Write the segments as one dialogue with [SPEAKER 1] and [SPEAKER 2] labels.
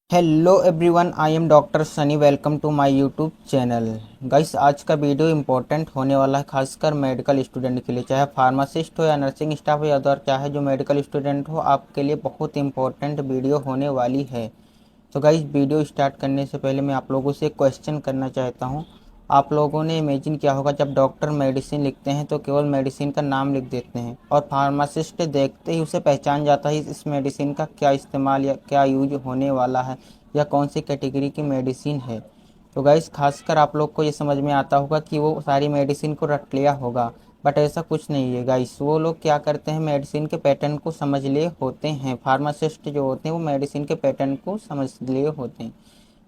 [SPEAKER 1] Hello everyone, I am doctor Sunny. Welcome to my YouTube channel. Guys, आज का video important होने वाला है, खासकर मेडिकल स्टूडेंट के लिए। चाहे फार्मासिस्ट हो या नर्सिंग स्टाफ हो या अदर, चाहे जो मेडिकल स्टूडेंट हो, आपके लिए बहुत इंपॉर्टेंट वीडियो होने वाली है। तो गाइस, वीडियो स्टार्ट करने से पहले मैं आप लोगों से एक क्वेश्चन करना चाहता हूँ। आप लोगों ने इमेजिन किया होगा, जब डॉक्टर मेडिसिन लिखते हैं तो केवल मेडिसिन का नाम लिख देते हैं और फार्मासिस्ट देखते ही उसे पहचान जाता है इस मेडिसिन का क्या इस्तेमाल या क्या यूज होने वाला है या कौन सी कैटेगरी की मेडिसिन है। तो गाइस, खासकर आप लोग को ये समझ में आता होगा कि वो सारी मेडिसिन को रट लिया होगा, बट ऐसा कुछ नहीं है गाइस। वो लोग क्या करते हैं, मेडिसिन के पैटर्न को समझ लिए होते हैं। फार्मासिस्ट जो होते हैं वो मेडिसिन के पैटर्न को समझ लिए होते हैं।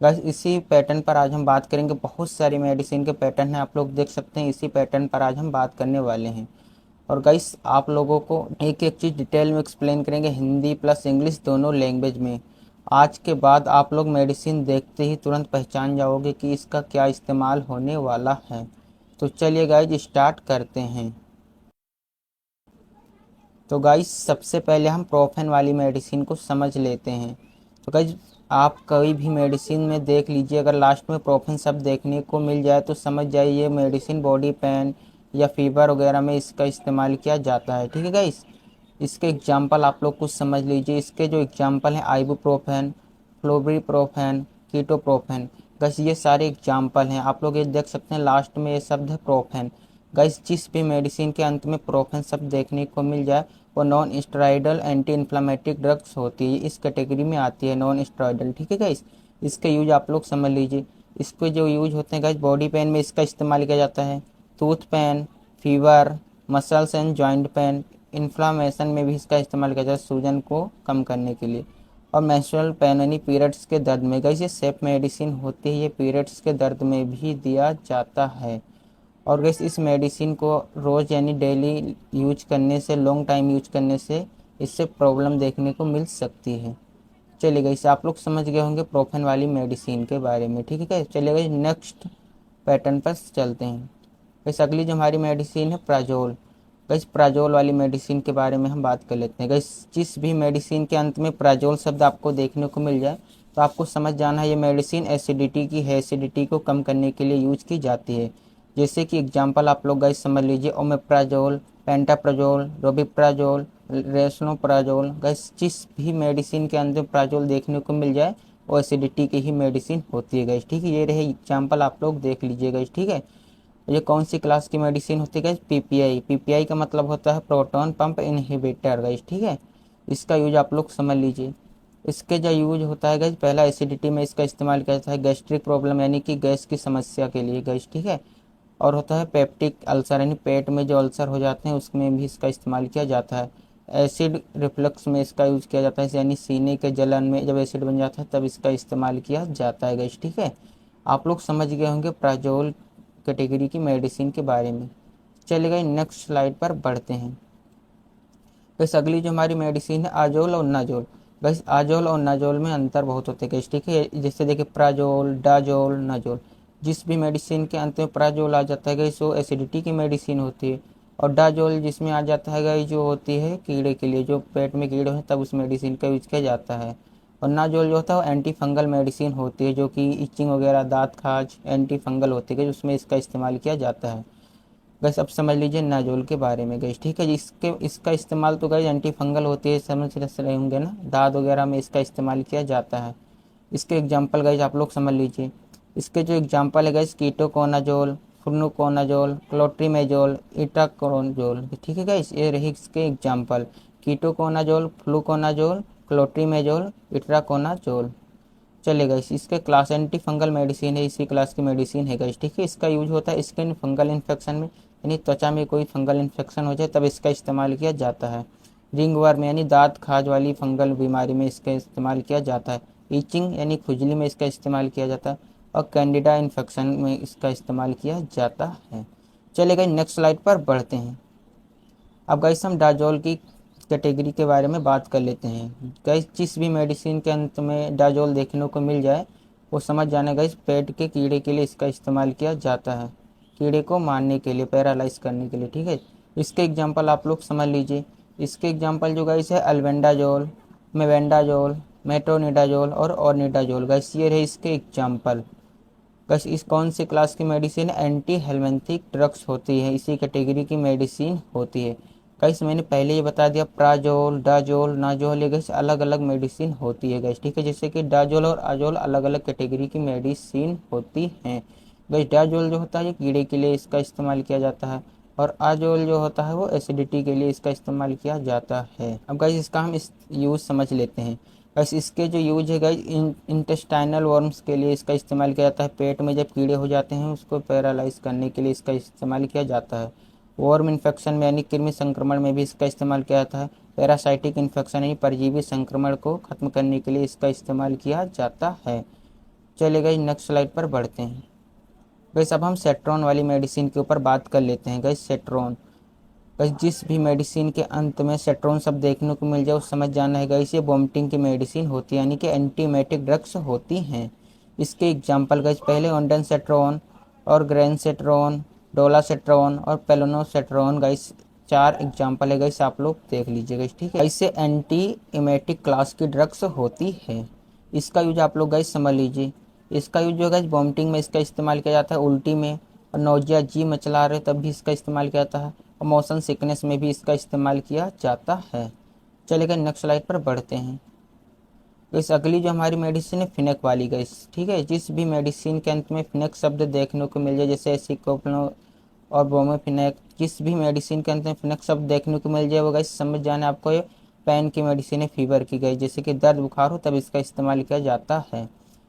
[SPEAKER 1] गाइस, इसी पैटर्न पर आज हम बात करेंगे। बहुत सारी मेडिसिन के पैटर्न हैं, आप लोग देख सकते हैं। इसी पैटर्न पर आज हम बात करने वाले हैं। और गाइस, आप लोगों को एक एक चीज़ डिटेल में एक्सप्लेन करेंगे, हिंदी प्लस इंग्लिश दोनों लैंग्वेज में। आज के बाद आप लोग मेडिसिन देखते ही तुरंत पहचान जाओगे कि इसका क्या इस्तेमाल होने वाला है। तो चलिए गाइस, स्टार्ट करते हैं। तो गाइस, सबसे पहले हम प्रोफेन वाली मेडिसिन को समझ लेते हैं। तो गाइस, आप कोई भी मेडिसिन में देख लीजिए, अगर लास्ट में प्रोफेन शब्द देखने को मिल जाए तो समझ जाइए ये मेडिसिन बॉडी पेन या फीवर वगैरह में इसका इस्तेमाल किया जाता है। ठीक है गाइस, इसके एग्जाम्पल आप लोग कुछ समझ लीजिए। इसके जो एग्जाम्पल हैं, आइबुप्रोफेन, फ्लोब्रीप्रोफेन, कीटोप्रोफेन। गाइस, ये सारे एग्जाम्पल हैं। आप लोग ये देख सकते हैं, लास्ट में ये शब्द है प्रोफेन। गाइस, जिस भी मेडिसिन के अंत में प्रोफेन शब्द देखने को मिल जाए वो non steroidal anti inflammatory drugs होती है, इस कैटेगरी में आती है, नॉन स्टेरॉयडल। ठीक है गाइस, इसके यूज आप लोग समझ लीजिए। इसके जो यूज होते हैं गाइस, बॉडी पेन में इसका इस्तेमाल किया जाता है, tooth pain, fever, muscles and joint pain, inflammation में भी इसका इस्तेमाल किया जाता है, सूजन को कम करने के लिए। और मेंस्ट्रुअल पेन यानी पीरियड्स के दर्द में। गाइस, ये सेफ मेडिसिन होती है, ये पीरियड्स के दर्द में भी दिया जाता है। और गैस, इस मेडिसिन को रोज़ यानी डेली यूज करने से, लॉन्ग टाइम यूज करने से इससे प्रॉब्लम देखने को मिल सकती है। चलिए गैस, आप लोग समझ गए होंगे प्रोफेन वाली मेडिसिन के बारे में। ठीक है, चलिए गैस, नेक्स्ट पैटर्न पर चलते हैं। गैस, अगली जो हमारी मेडिसिन है प्राजोल। गैस, प्राजोल वाली मेडिसिन के बारे में हम बात कर लेते हैं। गैस, जिस भी मेडिसिन के अंत में प्राजोल शब्द आपको देखने को मिल जाए तो आपको समझ जाना है ये मेडिसिन एसिडिटी की है, एसिडिटी को कम करने के लिए यूज की जाती है। जैसे कि एग्जांपल आप लोग गाइस समझ लीजिए, ओमेप्राजोल, पेंटाप्राजोल, रोबिप्राजोल, रेसनोप्राजोल। गाइस, जिस भी मेडिसिन के अंदर प्राजोल देखने को मिल जाए वो एसिडिटी की ही मेडिसिन होती है गाइस। ठीक है, ये रहे एग्जांपल, आप लोग देख लीजिए गाइस। ठीक है, ये कौन सी क्लास की मेडिसिन होती है गाइस? पीपीआई। पीपीआई का मतलब होता है प्रोटॉन पंप इनहिबिटर गाइस। ठीक है, इसका यूज आप लोग समझ लीजिए। इसके जो यूज होता है गाइस, पहला एसिडिटी में इसका इस्तेमाल किया जाता है, गैस्ट्रिक प्रॉब्लम यानी कि गैस की समस्या के लिए गाइस। ठीक है, और होता है पेप्टिक अल्सर यानी पेट में जो अल्सर हो जाते हैं उसमें भी इसका इस्तेमाल किया जाता है। एसिड रिफ्लक्स में इसका यूज किया जाता है, यानी सीने के जलन में जब एसिड बन जाता है तब इसका इस्तेमाल किया जाता है गाइस। ठीक है, आप लोग समझ गए होंगे प्राजोल कैटेगरी की मेडिसिन के बारे में। चलिए नेक्स्ट स्लाइड पर बढ़ते हैं। बस अगली जो हमारी मेडिसिन है आजोल और नाजोल। बस आजोल और नाजोल में अंतर बहुत होते हैं। ठीक है, जैसे देखिए प्राजोल, डाजोल, नाजोल। जिस भी मेडिसिन के अंत में प्राजोल आ जाता है गैस वो एसिडिटी की मेडिसिन होती है। और डाजोल जिसमें आ जाता है गैस जो होती है कीड़े के लिए, जो पेट में कीड़े हैं तब उस मेडिसिन का यूज किया जाता है। और नाजोल जो होता है वो एंटी फंगल मेडिसिन होती है, जो कि इचिंग वगैरह, दांत खाज, एंटी फंगल होती है, उसमें इसका इस्तेमाल किया जाता है। गैस, अब समझ लीजिए नाजोल के बारे में गैस। ठीक है जी, इसका इस्तेमाल तो गैस एंटी फंगल होती है, समझ रहे होंगे ना, दाद वगैरह में इसका इस्तेमाल किया जाता है। इसके एग्जाम्पल गैस आप लोग समझ लीजिए। इसके जो एग्जाम्पल है गैस, कीटोकोनाजोल, फ्लुकोनाजोल, क्लोट्रीमेजोल, इटाकोनाजोल। ठीक है गैस, ये रही इसके एग्जाम्पल, कीटोकोनाजोल, फ्लुकोनाजोल, क्लोट्रीमेजोल, इट्राकोनाजोल। चलेगा इसके क्लास एंटी फंगल मेडिसिन है, इसी क्लास की मेडिसिन है गाइस। ठीक है, इसका यूज होता है स्किन फंगल इन्फेक्शन में, यानी त्वचा में कोई फंगल इन्फेक्शन हो जाए तब इसका इस्तेमाल किया जाता है। रिंगवर्म यानी दांत खाज वाली फंगल बीमारी में इसका इस्तेमाल किया जाता है। ईचिंग यानी खुजली में इसका इस्तेमाल किया जाता है। और कैंडिडा इन्फेक्शन में इसका इस्तेमाल किया जाता है। चलेगा नेक्स्ट स्लाइड पर बढ़ते हैं। अब गाइस, हम डाजोल की कैटेगरी के बारे में बात कर लेते हैं। गाइस, जिस भी मेडिसिन के अंत में डाजोल देखने को मिल जाए वो समझ जाना गाइस पेट के कीड़े के लिए इसका इस्तेमाल किया जाता है, कीड़े को मारने के लिए, पैरालाइज करने के लिए। ठीक है, इसके एग्जांपल आप लोग समझ लीजिए। इसके एग्जांपल जो गाइस है अल्बेंडाजोल, मेबेंडाजोल, मेट्रोनिडाजोल और ऑर्निडाजोल। गाइस ये रहे इसके एग्जाम्पल। गाइस इस कौन सी क्लास की मेडिसिन एंटी हेलमेंथिक ड्रग्स होती है, इसी कैटेगरी की मेडिसिन होती है। गाइस मैंने पहले ही बता दिया, प्राजोल, डाजोल, नाजोल, ये गाइस अलग अलग मेडिसिन होती है गाइस, ठीक है। जैसे कि डाजोल और आजोल अलग अलग कैटेगरी की मेडिसिन होती हैं। गाइस डाजोल जो होता है ये कीड़े के लिए इसका इस्तेमाल किया जाता है, और आजोल जो होता है वो एसिडिटी के लिए इसका इस्तेमाल किया जाता है। अब गाइस इसका हम इस यूज़ समझ लेते हैं। गाइस इसके जो यूज है गाइस, इंटेस्टाइनल वर्म्स के लिए इसका इस्तेमाल किया जाता है। पेट में जब कीड़े हो जाते हैं उसको पैरालाइज करने के लिए इसका इस्तेमाल किया जाता है। वर्म इन्फेक्शन में यानी कृमि संक्रमण में भी इसका इस्तेमाल किया जाता है। पैरासाइटिक इन्फेक्शन यानी परजीवी संक्रमण को खत्म करने के लिए इसका इस्तेमाल किया जाता है। चलिए गाइस नेक्स्ट स्लाइड पर बढ़ते हैं। गाइस अब हम सेट्रॉन वाली मेडिसिन के ऊपर बात कर लेते हैं। गाइस सेट्रॉन, गाइस जिस भी मेडिसिन के अंत में सेट्रॉन सब देखने को मिल जाए उस समझ जाना है गाइस ये वोमिटिंग की मेडिसिन होती है, यानी कि एंटीमेटिक ड्रग्स होती हैं। इसके एग्जांपल गाइस पहले ओंडानसेट्रॉन और ग्रेनसेट्रॉन, डोलासेट्रॉन और पेलोनोसेट्रॉन। गाइस 4 एग्जांपल है गाइस, आप लोग देख लीजिए गाइस, ठीक है। इससे एंटी इमेटिक क्लास की ड्रग्स होती है। इसका यूज आप लोग गाइस समझ लीजिए। इसका यूज जो गाइस वोमिटिंग में इसका इस्तेमाल किया जाता है, उल्टी में और नौजिया जी मचला रहे तब भी इसका इस्तेमाल किया जाता है, और मोशन सिकनेस में भी इसका इस्तेमाल किया जाता है। चलिए नेक्स्ट स्लाइड पर बढ़ते हैं। इस अगली जो हमारी मेडिसिन है फिनेक वाली गाइस, ठीक है। जिस भी मेडिसिन के अंत में फिनेक शब्द देखने को मिल जाए, जैसे एसिकोप्लो और ब्रोमोफिनेक, जिस भी मेडिसिन के अंत में फिनेक शब्द देखने को मिल जाए वो गाइस समझ जाना आपको ये पेन की मेडिसिन है, फीवर की गाइस, जैसे कि दर्द बुखार हो तब इसका इस्तेमाल किया जाता है।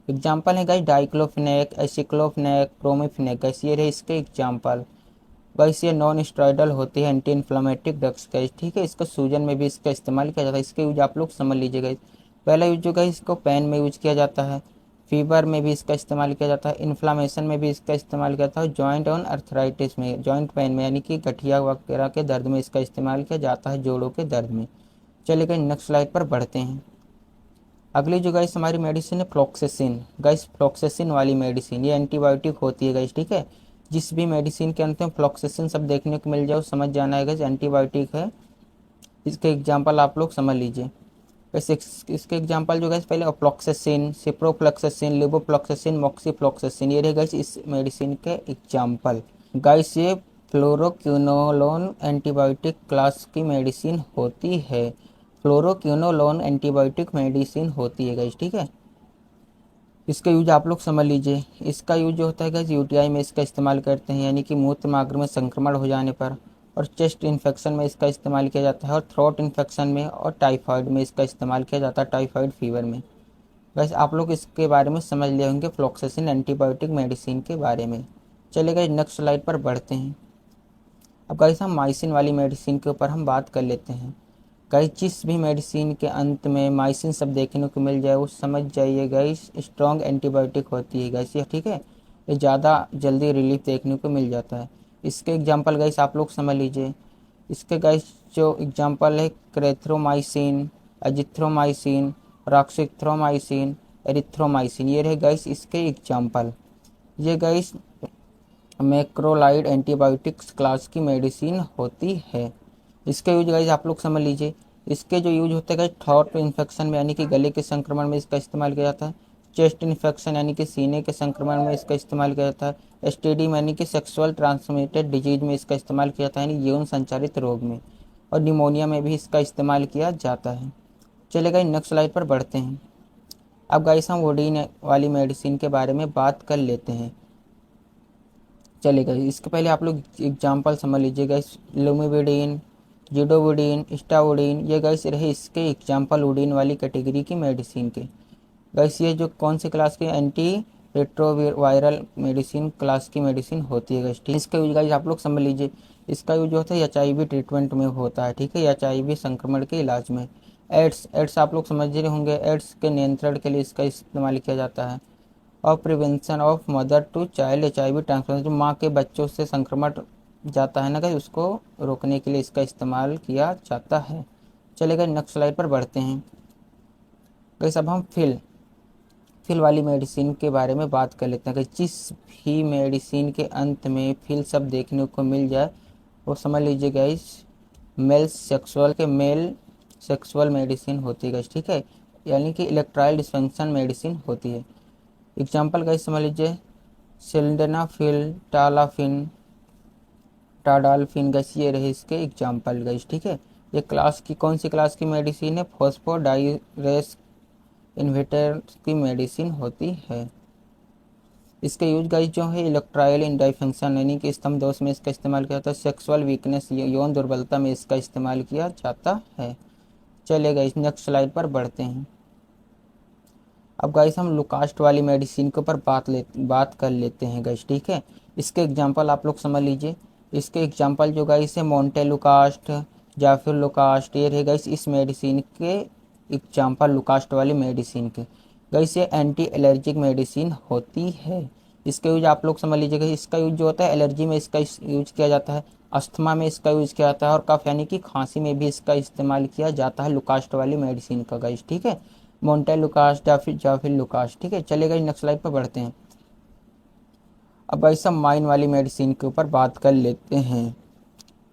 [SPEAKER 1] एग्जाम्पल है गाइस डाइक्लोफिनेक, एसिक्लोफिनेक, ब्रोमोफिनेक। गाइस ये रहे इसके एग्जाम्पल। गाइस ये नॉन स्टेरॉइडल होती है एंटी इन्फ्लेमेटिक ड्रग्स गाइस, ठीक है। इसको सूजन में भी इसका इस्तेमाल किया जाता है। इसके यूज आप लोग समझ लीजिए गाइस। पहला यूज जो गाइस इसको पेन में यूज किया जाता है, फीवर में भी इसका इस्तेमाल किया जाता है, इन्फ्लामेशन में भी इसका इस्तेमाल किया जाता है, जॉइंट और अर्थराइटिस में, जॉइंट पेन में यानी कि गठिया वगैरह के दर्द में इसका इस्तेमाल किया जाता है, जोड़ों के दर्द में। चलिए गाइस नेक्स्ट स्लाइड पर बढ़ते हैं। अगली जो गाइस हमारी मेडिसिन है फ्लोक्सेसिन। गाइस फ्लोक्सेसिन वाली मेडिसिन ये एंटीबायोटिक होती है गाइस, ठीक है। जिस भी मेडिसिन के अंत में फ्लोक्सेसिन सब देखने को मिल जाए समझ जाना है गाइस एंटीबायोटिक है। इसके एग्जांपल आप लोग समझ लीजिए। वैसे इसके एग्जांपल जो गाइस पहले अफ्लॉक्सेसिन, सिप्रोफ्लॉक्सेसिन, लिवोफ्लॉक्सेसिन, मॉक्सीफ्लॉक्सेसिन, ये रहे गाइस इस मेडिसिन के एग्जांपल। गाइस ये फ्लोरोक्विनोलोन एंटीबायोटिक क्लास की मेडिसिन होती है। फ्लोरोक्विनोलोन एंटीबायोटिक मेडिसिन होती है गाइस, ठीक है। इसका यूज आप लोग समझ लीजिए। इसका यूज जो होता है गाइस यूटीआई में इसका इस्तेमाल करते हैं, यानी कि मूत्र मार्ग में संक्रमण हो जाने पर, और चेस्ट इन्फेक्शन में इसका इस्तेमाल किया जाता है, और थ्रोट इन्फेक्शन में और टाइफाइड में इसका इस्तेमाल किया जाता है, टाइफाइड फीवर में। गाइस आप लोग इसके बारे में समझ लिए होंगे फ्लोक्सेसिन एंटीबायोटिक मेडिसिन के बारे में। चलिए गाइस नेक्स्ट स्लाइड पर बढ़ते हैं। अब गाइस हम माइसिन वाली मेडिसिन के ऊपर हम बात कर लेते हैं। गाइस जिस भी मेडिसिन के अंत में माइसिन सब देखने को मिल जाए वो समझ जाइए गाइस स्ट्रॉन्ग एंटीबायोटिक होती है गाइस ये, ठीक है। ये ज़्यादा जल्दी रिलीफ देखने को मिल जाता है। इसके एग्जांपल गाइस आप लोग समझ लीजिए। इसके गाइस जो एग्जांपल है क्रेथ्रोमाइसिन, अजिथ्रोमाइसिन, रॉक्सिथ्रोमाइसिन, एरिथ्रोमाइसिन, ये रहे गाइस इसके एग्जांपल। ये गाइस मैक्रोलाइड एंटीबायोटिक्स क्लास की मेडिसिन होती है। इसका यूज गाइस आप लोग समझ लीजिए। इसके जो यूज होते हैं गाइस थ्रोट इन्फेक्शन में यानी कि गले के संक्रमण में इसका इस्तेमाल किया जाता है, चेस्ट इन्फेक्शन यानी कि सीने के संक्रमण में इसका इस्तेमाल किया जाता है, एसटीडी यानी कि सेक्सुअल ट्रांसमिटेड डिजीज में इसका इस्तेमाल किया जाता है यानी यौन संचारित रोग में, और निमोनिया में भी इसका इस्तेमाल किया जाता है। चलिए गाइस नेक्स्ट स्लाइड पर बढ़ते हैं। अब गाइस हम वोडीन वाली मेडिसिन के बारे में बात कर लेते हैं। चलेगा, इसके पहले आप लोग एग्जांपल समझ लीजिएगा। लुमिविडीन, जिडोवुडीन, स्टावुडीन, ये गाइस रहे इसके एग्जांपल वुडीन वाली कैटेगरी की मेडिसिन के। गाइस ये जो कौन सी क्लास की एंटी रेट्रोवायरल मेडिसिन क्लास की मेडिसिन होती है गाइस, ठीक। इसका यूज गाइस आप लोग समझ लीजिए। इसका यूज होता है एचआईवी ट्रीटमेंट में होता है, ठीक है, एचआईवी संक्रमण के इलाज में। एड्स आप लोग समझ रहे होंगे, एड्स के नियंत्रण के लिए इसका इस्तेमाल किया जाता है। और prevention of mother to child HIV transmission, जो माँ के बच्चों से संक्रमण जाता है ना गाइस, उसको रोकने के लिए इसका इस्तेमाल किया जाता है। चलेगा नेक्स्ट स्लाइड पर बढ़ते हैं। गाइस अब हम फिल वाली मेडिसिन के बारे में बात कर लेते हैं। कि जिस भी मेडिसिन के अंत में फिल सब देखने को मिल जाए वो समझ लीजिए गाइस मेल सेक्सुअल मेडिसिन होती है गाइस, ठीक है। यानी कि इलेक्ट्राइल डिस्फंक्शन मेडिसिन होती है। एग्जाम्पल गाइस समझ लीजिए, सिल्डेनाफिल, टालाफिन, टाडाल्फिन गाइस, ये रहे इसके एग्जाम्पल गाइस। ठीक है, ये क्लास की कौन सी क्लास की मेडिसिन है? फॉस्फोडाइरेस इन्हिबिटर की मेडिसिन होती है। इसका यूज गाइस जो है इलेक्ट्राइल इन डिफंक्शन यानी कि स्तंभ दोष में इसका इस्तेमाल किया जाता है। सेक्सुअल वीकनेस यौन दुर्बलता में इसका इस्तेमाल किया जाता है। चलिए गाइस नेक्स्ट स्लाइड पर बढ़ते हैं। अब गाइस हम लुकास्ट वाली मेडिसिन के ऊपर बात कर लेते हैं गाइस। ठीक है, इसके एग्जांपल आप लोग समझ लीजिए। इसके एग्जांपल जो गाइस है मोन्टेलुकास्ट, जाफिर लुकास्ट, ये रहे गाइस इस मेडिसिन के एग्जांपल लुकास्ट वाली मेडिसिन के। गाइस ये एंटी एलर्जिक मेडिसिन होती है। इसका यूज आप लोग समझ लीजिएगा। इसका यूज जो होता है एलर्जी में इसका यूज किया जाता है, अस्थमा में इसका यूज किया जाता है, और कफ यानी कि खांसी में भी इसका इस्तेमाल किया जाता है लुकास्ट वाली मेडिसिन का गाइस। ठीक है, मोन्टेलुकास्ट या फिर लुकास्ट। ठीक है, चलेगा नेक्स्ट स्लाइड पर बढ़ते हैं। अब भाई सब माइन वाली मेडिसिन के ऊपर बात कर लेते हैं।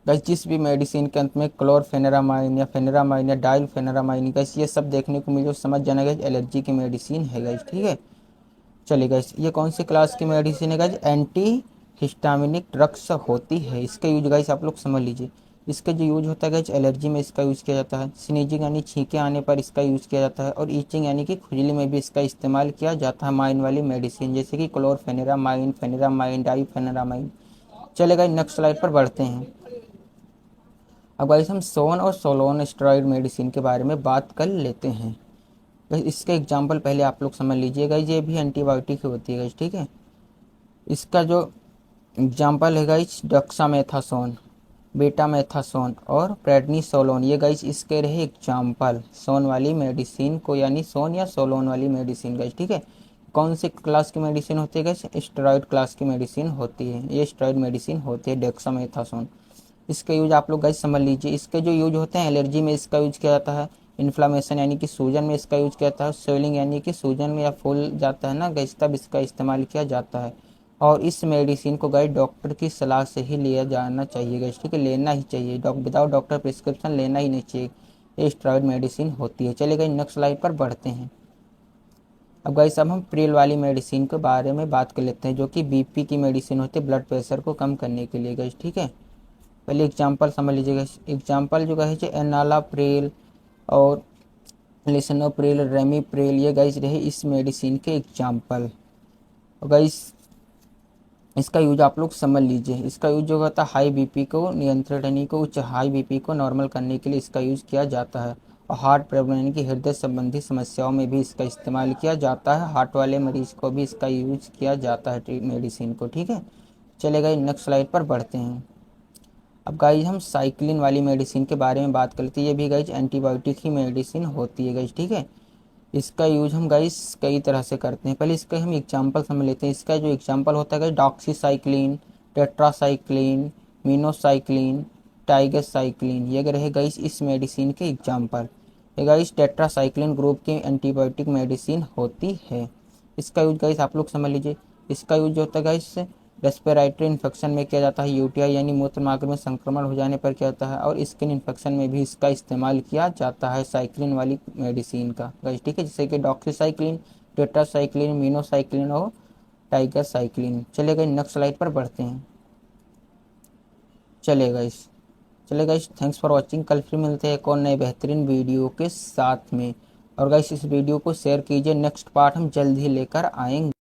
[SPEAKER 1] गाइस जिस भी मेडिसिन के अंत में क्लोरफेनेरामाइन या फेनेरामाइन या डाइलफेनेरामाइन गाइस ये सब देखने को मिले, समझ जाना गाइस एलर्जी की मेडिसिन है गाइस। ठीक है, चलिए गाइस ये कौन सी क्लास की मेडिसिन है गाइस? एंटी हिस्टामिनिक ड्रग्स होती है। इसका यूज गाइस आप लोग समझ लीजिए। इसका जो यूज होता है गाइस एलर्जी में इसका यूज किया जाता है, स्नीजिंग यानी छींके आने पर इसका यूज किया जाता है, और ईचिंग यानी कि खुजली में भी इसका इस्तेमाल किया जाता है माइन वाली मेडिसिन, जैसे कि क्लोरफेनेरामाइन, फेनेरामाइन, डाइफेनेरामाइन। चलेगा नेक्स्ट स्लाइड पर बढ़ते हैं। अब गाइस हम सोन और सोलोन स्टेरॉइड मेडिसिन के बारे में बात कर लेते हैं। गाइस इसके एग्जांपल पहले आप लोग समझ लीजिए। गाइस ये भी एंटीबायोटिक ही होती है गाइस। ठीक है, इसका जो एग्जांपल है गाइस डक्सामेथासोन, बेटामेथासोन और प्रेडनिसोलोन, ये गाइस इसके रहे एग्जांपल सोन वाली मेडिसिन को, यानी सोन या सोलोन वाली मेडिसिन गाइस। ठीक है, कौन सी क्लास की मेडिसिन होती है गाइस? स्टेरॉइड क्लास की मेडिसिन होती है। ये स्टेरॉइड मेडिसिन होती है डेक्सामेथासोन। इसका यूज आप लोग गाइस समझ लीजिए। इसके जो यूज होते हैं एलर्जी में इसका यूज किया जाता है, इन्फ्लामेशन यानी कि सूजन में इसका यूज किया जाता है, स्वेलिंग यानी कि सूजन में या फूल जाता है ना गाइस तब इसका इस्तेमाल किया जाता है। और इस मेडिसिन को गाइस डॉक्टर की सलाह से ही लिया जाना चाहिए गाइस। ठीक है, लेना ही चाहिए, विदाउट डॉक्टर प्रिस्क्रिप्शन लेना ही नहीं चाहिए। ये स्टेरॉइड मेडिसिन होती है। चलिए गाइस नेक्स्ट स्लाइड पर बढ़ते हैं। अब गाइस अब हम प्रिल वाली मेडिसिन के बारे में बात कर लेते हैं, जो कि बीपी की मेडिसिन होती है, ब्लड प्रेशर को कम करने के लिए गाइस। ठीक है, पहले एग्जांपल समझ लीजिएगा। एग्जांपल जो है एनालाप्रिल और लिसनोप्रिल, रेमीप्रिल, ये गाइस रहे इस मेडिसिन के एग्जांपल। गाइस इसका यूज आप लोग समझ लीजिए। इसका यूज जो होता है हाई बीपी को नियंत्रण यानी कि उच्च हाई बीपी को नॉर्मल करने के लिए इसका यूज किया जाता है, और हार्ट प्रॉब्लम यानी कि हृदय संबंधी समस्याओं में भी इसका इस्तेमाल किया जाता है। हार्ट वाले मरीज को भी इसका यूज किया जाता है मेडिसिन को। ठीक है, चलेगा नेक्स्ट स्लाइड पर बढ़ते हैं। अब गाइज हम साइक्लिन वाली मेडिसिन के बारे में बात करते हैं। ये भी गाइज एंटीबायोटिक ही मेडिसिन होती है गाइज। ठीक है, इसका यूज हम गाइज कई तरह से करते हैं। पहले इसका हम एग्जांपल समझ लेते हैं। इसका जो एग्जांपल होता है गाइज डॉक्सीसाइक्लिन, टेट्रासाइक्लिन, मिनोसाइक्लिन, टाइगरसाइक्लिन, ये रहे गाइज इस मेडिसिन के एग्जांपल। ये गाइज टेट्रासाइक्लिन ग्रुप की एंटीबायोटिक मेडिसिन होती है। इसका यूज गाइज आप लोग समझ लीजिए। इसका यूज जो होता है गाइज रेस्पिरेटरी इन्फेक्शन में किया जाता है, यूटीआई यानी मूत्र मार्ग में संक्रमण हो जाने पर किया जाता है, और स्किन इन्फेक्शन में भी इसका इस्तेमाल किया जाता है साइक्लिन वाली मेडिसिन का गाइस। ठीक है, जैसे कि डॉक्सीसाइक्लिन, टेट्रासाइक्लिन, मिनोसाइक्लिन और टाइगरसाइक्लिन। चलेगा नेक्स्ट स्लाइड पर बढ़ते हैं। चलेगा गाइस थैंक्स फॉर वॉचिंग। कल फिर मिलते हैं एक और नए बेहतरीन वीडियो के साथ में। और गाइस इस वीडियो को शेयर कीजिए, नेक्स्ट पार्ट हम जल्द ही लेकर आएंगे।